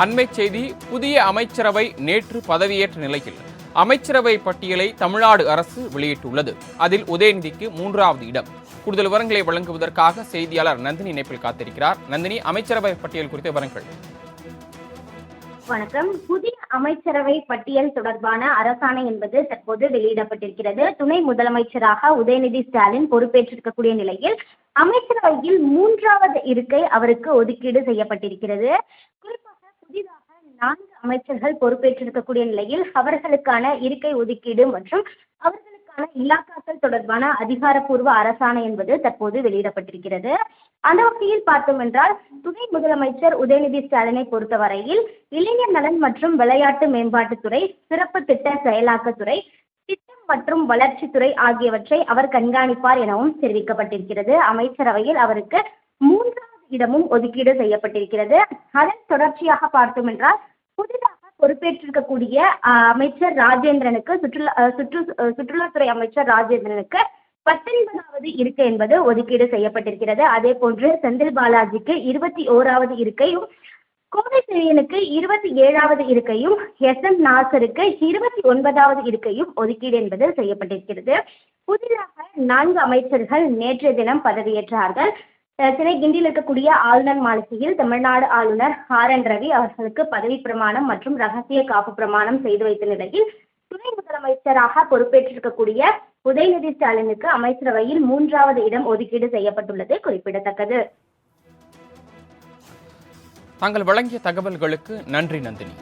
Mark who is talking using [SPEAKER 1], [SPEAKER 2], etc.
[SPEAKER 1] அண்மை செய்தி. புதிய அமைச்சரவை நேற்று பதவியேற்ற நிலையில் அமைச்சரவை பட்டியலை தமிழ்நாடு அரசு வெளியிட்டுள்ளது. அதில் உதயநிதிக்கு 3வது இடம். கூடுதல் விவரங்களை வழங்குவதற்காக செய்தியாளர் நந்தினி இணைப்பில் காத்திருக்கிறார். நந்தினி, அமைச்சரவை பட்டியல் குறித்த விவரங்கள்.
[SPEAKER 2] வணக்கம். புதிய அமைச்சரவை பட்டியல் தொடர்பான அரசாணை என்பது தற்போது வெளியிடப்பட்டிருக்கிறது. துணை முதலமைச்சராக உதயநிதி ஸ்டாலின் பொறுப்பேற்றிருக்கக்கூடிய நிலையில் அமைச்சரவையில் 3வது இருக்கை அவருக்கு ஒதுக்கீடு செய்யப்பட்டிருக்கிறது. குறிப்பாக புதிதாக 4 அமைச்சர்கள் பொறுப்பேற்றிருக்கக்கூடிய நிலையில் அவர்களுக்கான இருக்கை ஒதுக்கீடு மற்றும் அவர்களுக்கான இலாக்காக்கள் தொடர்பான அதிகாரப்பூர்வ அரசாணை என்பது தற்போது வெளியிடப்பட்டிருக்கிறது. அந்த வகையில் பார்த்தோம் என்றால் துணை முதலமைச்சர் உதயநிதி ஸ்டாலினை பொறுத்தவரையில் இளைஞர் நலன் மற்றும் விளையாட்டு மேம்பாட்டுத்துறை, சிறப்பு திட்ட செயலாக்கத்துறை, திட்டம் மற்றும் வளர்ச்சித்துறை ஆகியவற்றை அவர் கண்காணிப்பார் எனவும் தெரிவிக்கப்பட்டிருக்கிறது. அமைச்சரவையில் அவருக்கு 3வது இடமும் ஒதுக்கீடு செய்யப்பட்டிருக்கிறது. அதன் தொடர்ச்சியாக பார்த்தோம் என்றால் புதிதாக பொறுப்பேற்றிருக்கக்கூடிய அமைச்சர் ராஜேந்திரனுக்கு சுற்றுலாத்துறை அமைச்சர் ராஜேந்திரனுக்கு 19வது இருக்கை என்பது ஒதுக்கீடு செய்யப்பட்டிருக்கிறது. அதே போன்று செந்தில் பாலாஜிக்கு 21வது இருக்கையும், கோவை செழியனுக்கு 27வது இருக்கையும், எஸ்.எம். நாசருக்கு 29வது இருக்கையும் ஒதுக்கீடு என்பது செய்யப்பட்டிருக்கிறது. புதிதாக 4 அமைச்சர்கள் நேற்றைய தினம் பதவியேற்றார்கள். சென்னை கிண்டியில் இருக்கக்கூடிய ஆளுநர் மாளிகையில் தமிழ்நாடு ஆளுநர் ஆர்.என். ரவி அவர்களுக்கு பதவி பிரமாணம் மற்றும் ரகசிய காப்பு பிரமாணம் செய்து வைத்த நிலையில் துணை முதலமைச்சராக பொறுப்பேற்றிருக்கக்கூடிய உதயநிதி ஸ்டாலினுக்கு அமைச்சரவையில் 3வது இடம் ஒதுக்கீடு செய்யப்பட்டுள்ளது குறிப்பிடத்தக்கது.
[SPEAKER 1] தாங்கள் வழங்கிய தகவல்களுக்கு நன்றி நந்தினி.